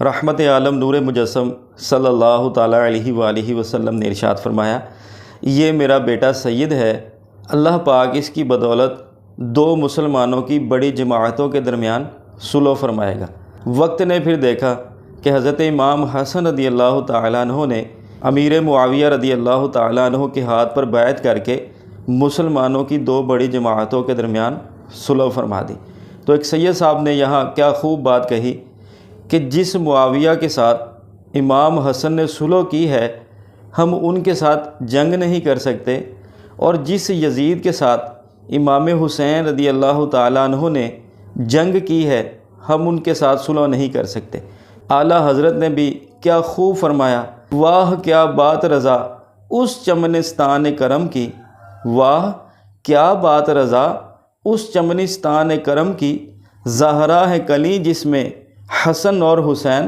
رحمت عالم نور مجسم صلی اللہ تعالیٰ علیہ وآلہ وسلم نے ارشاد فرمایا، یہ میرا بیٹا سید ہے، اللہ پاک اس کی بدولت دو مسلمانوں کی بڑی جماعتوں کے درمیان صلح فرمائے گا۔ وقت نے پھر دیکھا کہ حضرت امام حسن رضی اللہ تعالیٰ عنہ نے امیر معاویہ رضی اللہ تعالیٰ عنہ کے ہاتھ پر بیعت کر کے مسلمانوں کی دو بڑی جماعتوں کے درمیان صلح فرما دی۔ تو ایک سید صاحب نے یہاں کیا خوب بات کہی کہ جس معاویہ کے ساتھ امام حسن نے صلح کی ہے ہم ان کے ساتھ جنگ نہیں کر سکتے، اور جس یزید کے ساتھ امام حسین رضی اللہ تعالیٰ عنہ نے جنگ کی ہے ہم ان کے ساتھ صلح نہیں کر سکتے۔ اعلیٰ حضرت نے بھی کیا خوب فرمایا، واہ کیا بات رضا اس چمنستان کرم کی، واہ کیا بات رضا اس چمنستان کرم کی، زہرا ہے کلی جس میں حسن اور حسین